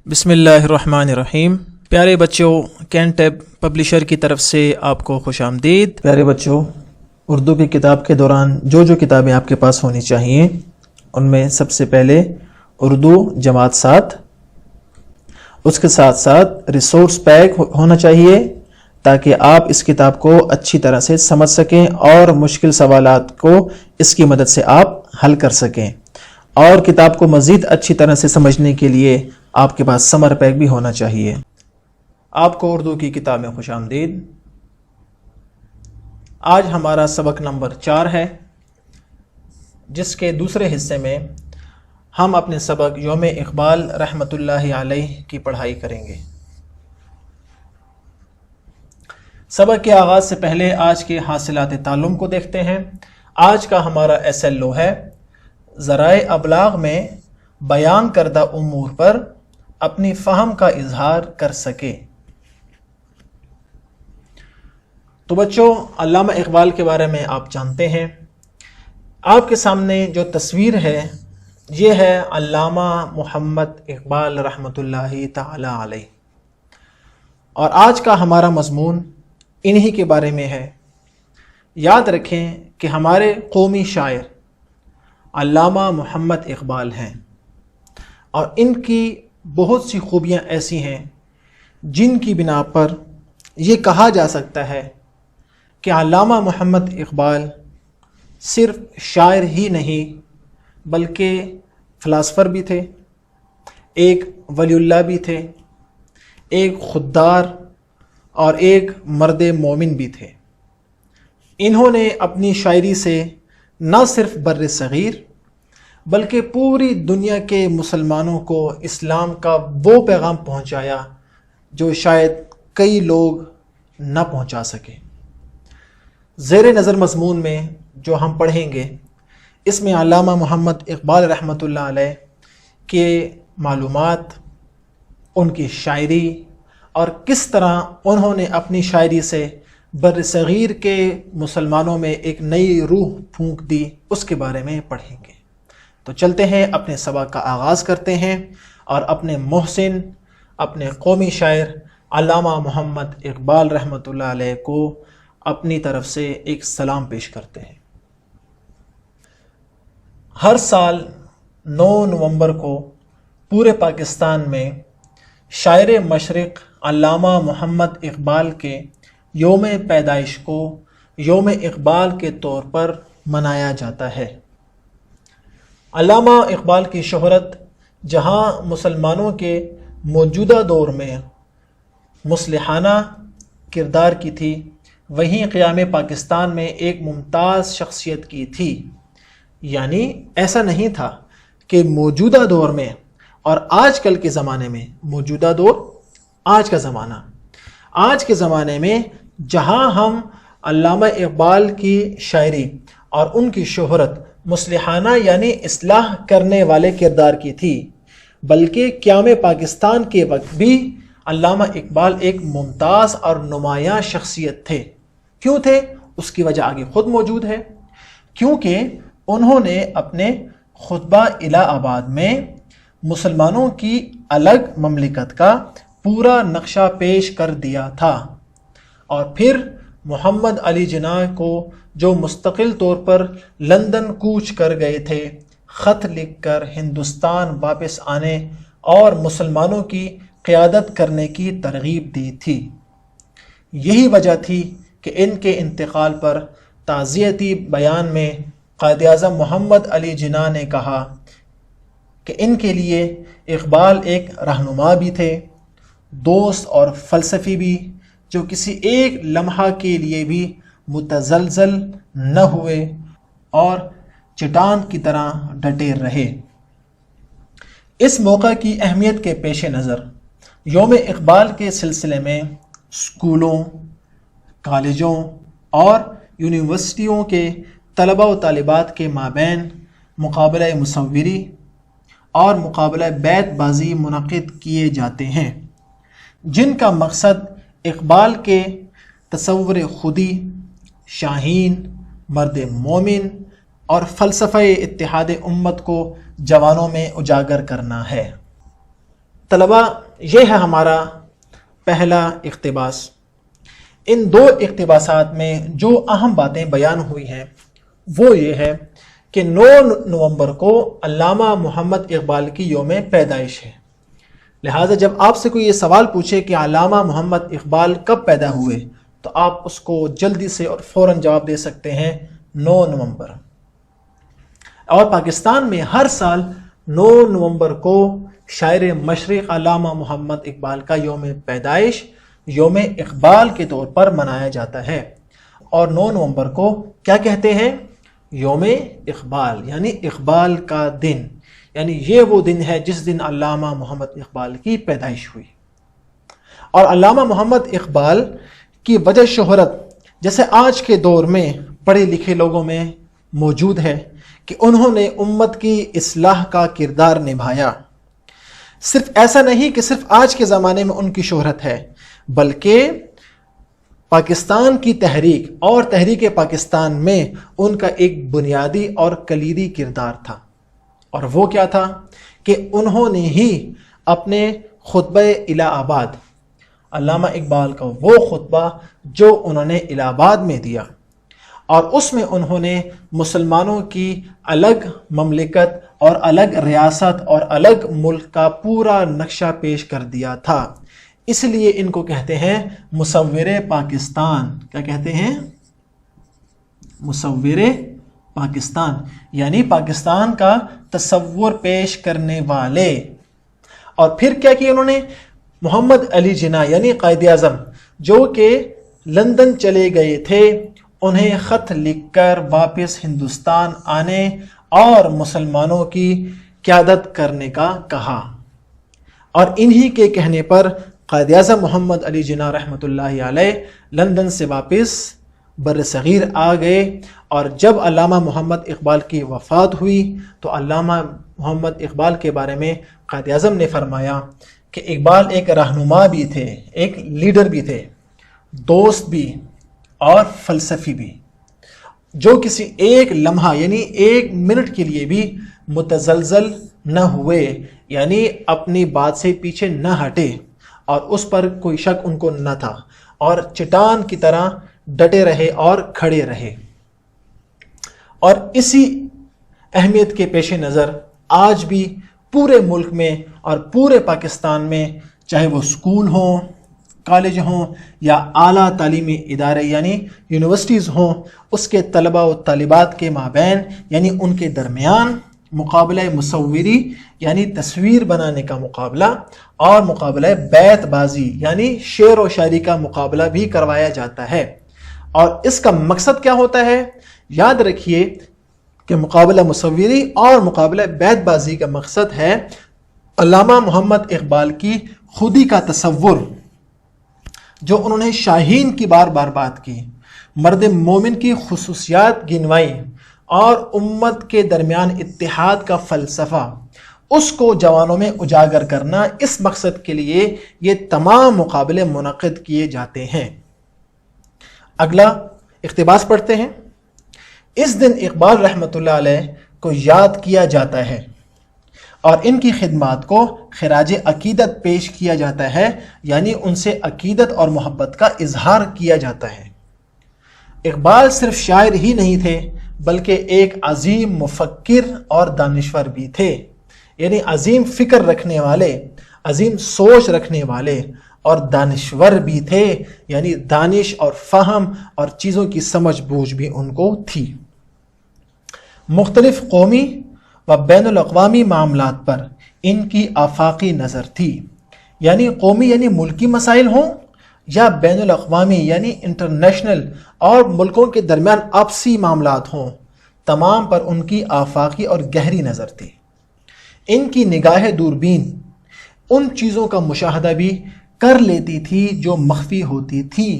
بسم اللہ الرحمن الرحیم۔ پیارے بچوں، کینٹیب پبلشر کی طرف سے آپ کو خوش آمدید۔ پیارے بچوں، اردو کی کتاب کے دوران جو کتابیں آپ کے پاس ہونی چاہیے ان میں سب سے پہلے اردو جماعت 7، اس کے ساتھ ساتھ ریسورس پیک ہونا چاہیے تاکہ آپ اس کتاب کو اچھی طرح سے سمجھ سکیں اور مشکل سوالات کو اس کی مدد سے آپ حل کر سکیں، اور کتاب کو مزید اچھی طرح سے سمجھنے کے لیے آپ کے پاس سمر پیک بھی ہونا چاہیے۔ آپ کو اردو کی کتاب میں خوش آمدید۔ آج ہمارا سبق نمبر 4 ہے، جس کے دوسرے حصے میں ہم اپنے سبق یوم اقبال رحمۃ اللہ علیہ کی پڑھائی کریں گے۔ سبق کے آغاز سے پہلے آج کے حاصلات تعلم کو دیکھتے ہیں۔ آج کا ہمارا SLO ہے ذرائع ابلاغ میں بیان کردہ امور پر اپنی فہم کا اظہار کر سکے۔ تو بچوں، علامہ اقبال کے بارے میں آپ جانتے ہیں۔ آپ کے سامنے جو تصویر ہے یہ ہے علامہ محمد اقبال رحمۃ اللہ تعالی علیہ، اور آج کا ہمارا مضمون انہی کے بارے میں ہے۔ یاد رکھیں کہ ہمارے قومی شاعر علامہ محمد اقبال ہیں، اور ان کی بہت سی خوبیاں ایسی ہیں جن کی بنا پر یہ کہا جا سکتا ہے کہ علامہ محمد اقبال صرف شاعر ہی نہیں بلکہ فلاسفر بھی تھے، ایک ولی اللہ بھی تھے، ایک خوددار اور ایک مرد مومن بھی تھے۔ انہوں نے اپنی شاعری سے نہ صرف بر صغیر بلکہ پوری دنیا کے مسلمانوں کو اسلام کا وہ پیغام پہنچایا جو شاید کئی لوگ نہ پہنچا سکے۔ زیر نظر مضمون میں جو ہم پڑھیں گے، اس میں علامہ محمد اقبال رحمۃ اللہ علیہ کے معلومات، ان کی شاعری، اور کس طرح انہوں نے اپنی شاعری سے بر صغیر کے مسلمانوں میں ایک نئی روح پھونک دی، اس کے بارے میں پڑھیں گے۔ تو چلتے ہیں، اپنے سبق کا آغاز کرتے ہیں اور اپنے محسن، اپنے قومی شاعر علامہ محمد اقبال رحمۃ اللہ علیہ کو اپنی طرف سے ایک سلام پیش کرتے ہیں۔ ہر سال 9 نومبر کو پورے پاکستان میں شاعر مشرق علامہ محمد اقبال کے یوم پیدائش کو یوم اقبال کے طور پر منایا جاتا ہے۔ علامہ اقبال کی شہرت جہاں مسلمانوں کے موجودہ دور میں مصلحانہ کردار کی تھی، وہیں قیام پاکستان میں ایک ممتاز شخصیت کی تھی۔ یعنی ایسا نہیں تھا کہ موجودہ دور میں اور آج کل کے زمانے میں، موجودہ دور آج کا زمانہ، آج کے زمانے میں جہاں ہم علامہ اقبال کی شاعری اور ان کی شہرت مصلحانہ یعنی اصلاح کرنے والے کردار کی تھی، بلکہ قیام پاکستان کے وقت بھی علامہ اقبال ایک ممتاز اور نمایاں شخصیت تھے۔ کیوں تھے؟ اس کی وجہ آگے خود موجود ہے۔ کیونکہ انہوں نے اپنے خطبہ الہ آباد میں مسلمانوں کی الگ مملکت کا پورا نقشہ پیش کر دیا تھا، اور پھر محمد علی جناح کو جو مستقل طور پر لندن کوچ کر گئے تھے، خط لکھ کر ہندوستان واپس آنے اور مسلمانوں کی قیادت کرنے کی ترغیب دی تھی۔ یہی وجہ تھی کہ ان کے انتقال پر تعزیتی بیان میں قائد اعظم محمد علی جناح نے کہا کہ ان کے لیے اقبال ایک رہنما بھی تھے، دوست اور فلسفی بھی، جو کسی ایک لمحہ کے لیے بھی متزلزل نہ ہوئے اور چٹان کی طرح ڈٹے رہے۔ اس موقع کی اہمیت کے پیش نظر یوم اقبال کے سلسلے میں اسکولوں، کالجوں اور یونیورسٹیوں کے طلباء و طالبات کے مابین مقابلہ مصوری اور مقابلہ بیت بازی منعقد کیے جاتے ہیں، جن کا مقصد اقبال کے تصور خودی، شاہین، مرد مومن اور فلسفہ اتحاد امت کو جوانوں میں اجاگر کرنا ہے۔ طلبہ یہ ہے ہمارا پہلا اقتباس۔ ان دو اقتباسات میں جو اہم باتیں بیان ہوئی ہیں وہ یہ ہے کہ 9 نومبر کو علامہ محمد اقبال کی یوم پیدائش ہے، لہٰذا جب آپ سے کوئی یہ سوال پوچھے کہ علامہ محمد اقبال کب پیدا ہوئے تو آپ اس کو جلدی سے اور فوراً جواب دے سکتے ہیں 9 نومبر۔ اور پاکستان میں ہر سال 9 نومبر کو شاعر مشرق علامہ محمد اقبال کا یوم پیدائش یوم اقبال کے طور پر منایا جاتا ہے، اور 9 نومبر کو کیا کہتے ہیں؟ یوم اقبال، یعنی اقبال کا دن، یعنی یہ وہ دن ہے جس دن علامہ محمد اقبال کی پیدائش ہوئی۔ اور علامہ محمد اقبال کی وجہ شہرت جیسے آج کے دور میں پڑھے لکھے لوگوں میں موجود ہے کہ انہوں نے امت کی اصلاح کا کردار نبھایا۔ صرف ایسا نہیں کہ صرف آج کے زمانے میں ان کی شہرت ہے، بلکہ پاکستان کی تحریک اور تحریک پاکستان میں ان کا ایک بنیادی اور کلیدی کردار تھا، اور وہ کیا تھا کہ انہوں نے ہی اپنے خطبہ الہ آباد، علامہ اقبال کا وہ خطبہ جو انہوں نے الہ آباد میں دیا، اور اس میں انہوں نے مسلمانوں کی الگ مملکت اور الگ ریاست اور الگ ملک کا پورا نقشہ پیش کر دیا تھا۔ اس لیے ان کو کہتے ہیں مصور پاکستان۔ کیا کہتے ہیں؟ مصور پاکستان، یعنی پاکستان کا تصور پیش کرنے والے۔ اور پھر کیا کیا انہوں نے؟ محمد علی جناح یعنی قائد اعظم جو کہ لندن چلے گئے تھے، انہیں خط لکھ کر واپس ہندوستان آنے اور مسلمانوں کی قیادت کرنے کا کہا، اور انہی کے کہنے پر قائد اعظم محمد علی جناح رحمۃ اللہ علیہ لندن سے واپس بر صغیر آ گئے۔ اور جب علامہ محمد اقبال کی وفات ہوئی تو علامہ محمد اقبال کے بارے میں قائد اعظم نے فرمایا کہ اقبال ایک رہنما بھی تھے، ایک لیڈر بھی تھے، دوست بھی اور فلسفی بھی، جو کسی ایک لمحہ یعنی ایک منٹ کے لیے بھی متزلزل نہ ہوئے، یعنی اپنی بات سے پیچھے نہ ہٹے، اور اس پر کوئی شک ان کو نہ تھا، اور چٹان کی طرح ڈٹے رہے اور کھڑے رہے۔ اور اسی اہمیت کے پیش نظر آج بھی پورے ملک میں اور پورے پاکستان میں، چاہے وہ اسکول ہوں، کالج ہوں یا اعلیٰ تعلیمی ادارے یعنی یونیورسٹیز ہوں، اس کے طلباء و طالبات کے مابین یعنی ان کے درمیان مقابلہ مصوری یعنی تصویر بنانے کا مقابلہ اور مقابلہ بیت بازی یعنی شعر و شاعری کا مقابلہ بھی کروایا جاتا ہے۔ اور اس کا مقصد کیا ہوتا ہے؟ یاد رکھیے کہ مقابلہ مصوری اور مقابلہ بیت بازی کا مقصد ہے علامہ محمد اقبال کی خودی کا تصور، جو انہوں نے شاہین کی بار بار بات کی، مرد مومن کی خصوصیات گنوائی، اور امت کے درمیان اتحاد کا فلسفہ، اس کو جوانوں میں اجاگر کرنا، اس مقصد کے لیے یہ تمام مقابلے منعقد کیے جاتے ہیں۔ اگلا اقتباس پڑھتے ہیں۔ اس دن اقبال رحمۃ اللہ علیہ کو یاد کیا جاتا ہے اور ان کی خدمات کو خراج عقیدت پیش کیا جاتا ہے، یعنی ان سے عقیدت اور محبت کا اظہار کیا جاتا ہے۔ اقبال صرف شاعر ہی نہیں تھے بلکہ ایک عظیم مفکر اور دانشور بھی تھے، یعنی عظیم فکر رکھنے والے، عظیم سوچ رکھنے والے اور دانشور بھی تھے، یعنی دانش اور فہم اور چیزوں کی سمجھ بوجھ بھی ان کو تھی۔ مختلف قومی و بین الاقوامی معاملات پر ان کی آفاقی نظر تھی، یعنی قومی یعنی ملکی مسائل ہوں یا بین الاقوامی یعنی انٹرنیشنل اور ملکوں کے درمیان آپسی معاملات ہوں، تمام پر ان کی آفاقی اور گہری نظر تھی۔ ان کی نگاہ دوربین ان چیزوں کا مشاہدہ بھی کر لیتی تھی جو مخفی ہوتی تھی،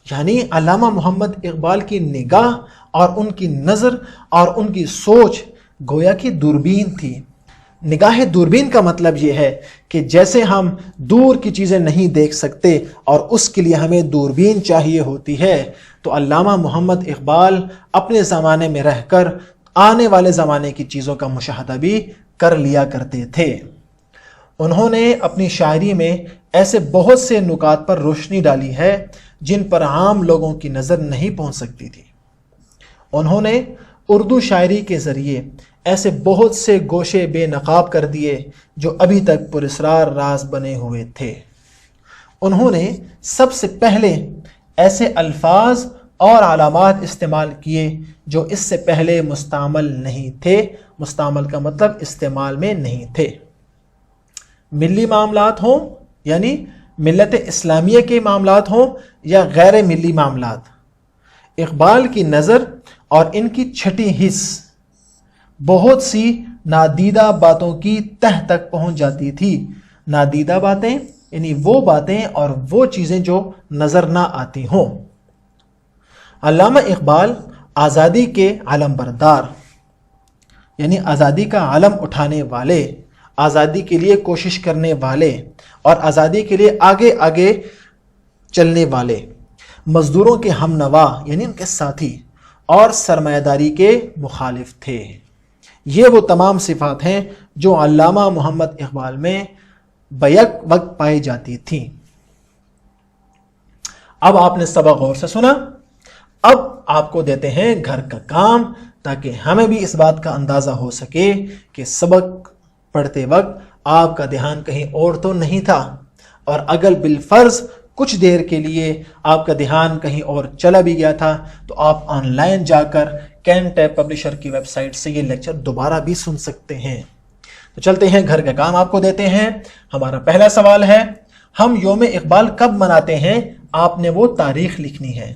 یعنی علامہ محمد اقبال کی نگاہ اور ان کی نظر اور ان کی سوچ گویا کی دوربین تھی۔ نگاہ دوربین کا مطلب یہ ہے کہ جیسے ہم دور کی چیزیں نہیں دیکھ سکتے اور اس کے لیے ہمیں دوربین چاہیے ہوتی ہے، تو علامہ محمد اقبال اپنے زمانے میں رہ کر آنے والے زمانے کی چیزوں کا مشاہدہ بھی کر لیا کرتے تھے۔ انہوں نے اپنی شاعری میں ایسے بہت سے نکات پر روشنی ڈالی ہے جن پر عام لوگوں کی نظر نہیں پہنچ سکتی تھی۔ انہوں نے اردو شاعری کے ذریعے ایسے بہت سے گوشے بے نقاب کر دیے جو ابھی تک پراسرار راز بنے ہوئے تھے۔ انہوں نے سب سے پہلے ایسے الفاظ اور علامات استعمال کیے جو اس سے پہلے مستعمل نہیں تھے۔ مستعمل کا مطلب استعمال میں نہیں تھے۔ ملی معاملات ہوں یعنی ملت اسلامیہ کے معاملات ہوں یا غیر ملی معاملات، اقبال کی نظر اور ان کی چھٹی حس بہت سی نادیدہ باتوں کی تہ تک پہنچ جاتی تھی۔ نادیدہ باتیں یعنی وہ باتیں اور وہ چیزیں جو نظر نہ آتی ہوں۔ علامہ اقبال آزادی کے علم بردار یعنی آزادی کا علم اٹھانے والے، آزادی کے لیے کوشش کرنے والے اور آزادی کے لیے آگے آگے چلنے والے، مزدوروں کے ہم نوا یعنی ان کے ساتھی اور سرمایہ داری کے مخالف تھے۔ یہ وہ تمام صفات ہیں جو علامہ محمد اقبال میں بیک وقت پائی جاتی تھیں۔ اب آپ نے سبق غور سے سنا، اب آپ کو دیتے ہیں گھر کا کام تاکہ ہمیں بھی اس بات کا اندازہ ہو سکے کہ سبق پڑھتے وقت آپ کا دھیان کہیں اور تو نہیں تھا، اور اگر بالفرض کچھ دیر کے لیے آپ کا دھیان کہیں اور چلا بھی گیا تھا تو آپ آن لائن جا کر کین ٹیب پبلشر کی ویب سائٹ سے یہ لیکچر دوبارہ بھی سن سکتے ہیں۔ تو چلتے ہیں، گھر کا کام آپ کو دیتے ہیں۔ ہمارا پہلا سوال ہے، ہم یوم اقبال کب مناتے ہیں؟ آپ نے وہ تاریخ لکھنی ہے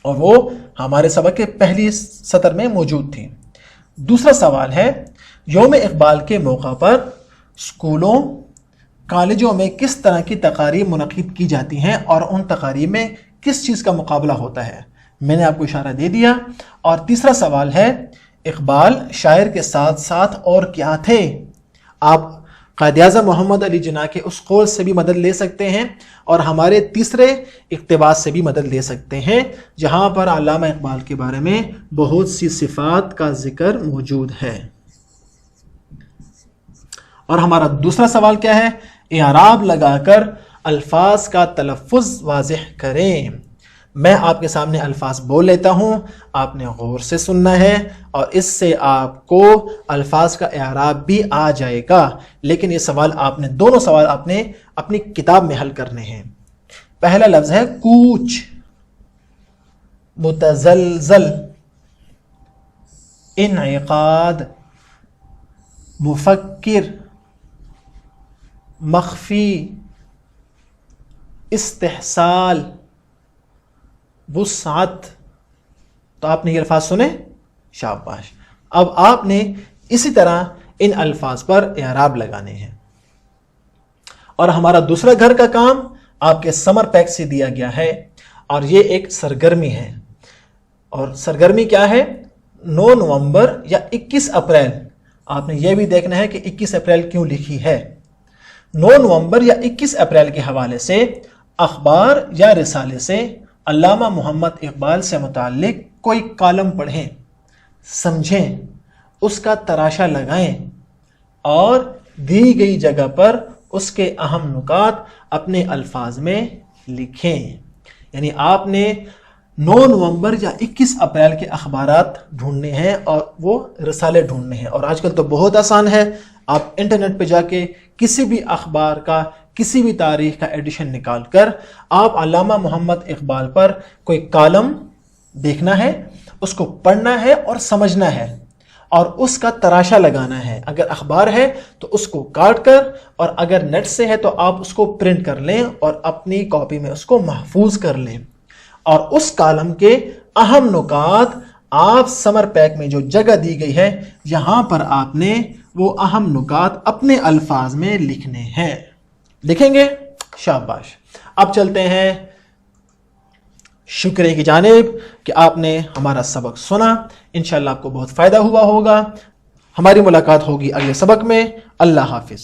اور وہ ہمارے سبق کے پہلی سطر میں موجود تھی۔ دوسرا سوال ہے، یوم اقبال کے موقع پر اسکولوں کالجوں میں کس طرح کی تقاریب منعقد کی جاتی ہیں اور ان تقاریب میں کس چیز کا مقابلہ ہوتا ہے؟ میں نے آپ کو اشارہ دے دیا۔ اور تیسرا سوال ہے، اقبال شاعر کے ساتھ ساتھ اور کیا تھے؟ آپ قائد اعظم محمد علی جناح کے اس قول سے بھی مدد لے سکتے ہیں اور ہمارے تیسرے اقتباس سے بھی مدد لے سکتے ہیں جہاں پر علامہ اقبال کے بارے میں بہت سی صفات کا ذکر موجود ہے۔ اور ہمارا دوسرا سوال کیا ہے؟ اعراب لگا کر الفاظ کا تلفظ واضح کریں۔ میں آپ کے سامنے الفاظ بول لیتا ہوں، آپ نے غور سے سننا ہے اور اس سے آپ کو الفاظ کا اعراب بھی آ جائے گا۔ لیکن یہ سوال آپ نے، دونوں سوال آپ نے اپنی کتاب میں حل کرنے ہیں۔ پہلا لفظ ہے کوچ، متزلزل، انعقاد، مفکر، مخفی، استحصال، وسعت۔ تو آپ نے یہ الفاظ سنے؟ شاباش۔ اب آپ نے اسی طرح ان الفاظ پر اعراب لگانے ہیں۔ اور ہمارا دوسرا گھر کا کام آپ کے سمر پیک سے دیا گیا ہے اور یہ ایک سرگرمی ہے۔ اور سرگرمی کیا ہے؟ 9 نومبر یا 21 اپریل، آپ نے یہ بھی دیکھنا ہے کہ 21 اپریل کیوں لکھی ہے۔ 9 نومبر یا 21 اپریل کے حوالے سے اخبار یا رسالے سے علامہ محمد اقبال سے متعلق کوئی کالم پڑھیں، سمجھیں، اس کا تراشا لگائیں اور دی گئی جگہ پر اس کے اہم نکات اپنے الفاظ میں لکھیں۔ یعنی آپ نے 9 نومبر یا 21 اپریل کے اخبارات ڈھونڈنے ہیں اور وہ رسالے ڈھونڈنے ہیں۔ اور آج کل تو بہت آسان ہے، آپ انٹرنیٹ پہ جا کے کسی بھی اخبار کا کسی بھی تاریخ کا ایڈیشن نکال کر آپ علامہ محمد اقبال پر کوئی کالم دیکھنا ہے، اس کو پڑھنا ہے اور سمجھنا ہے اور اس کا تراشا لگانا ہے۔ اگر اخبار ہے تو اس کو کاٹ کر، اور اگر نیٹ سے ہے تو آپ اس کو پرنٹ کر لیں اور اپنی کاپی میں اس کو محفوظ کر لیں، اور اس کالم کے اہم نکات آپ سمر پیک میں جو جگہ دی گئی ہے یہاں پر آپ نے وہ اہم نکات اپنے الفاظ میں لکھنے ہیں۔ لکھیں گے؟ شاباش۔ اب چلتے ہیں شکریہ کی جانب کہ آپ نے ہمارا سبق سنا۔ انشاءاللہ آپ کو بہت فائدہ ہوا ہوگا۔ ہماری ملاقات ہوگی اگلے سبق میں۔ اللہ حافظ۔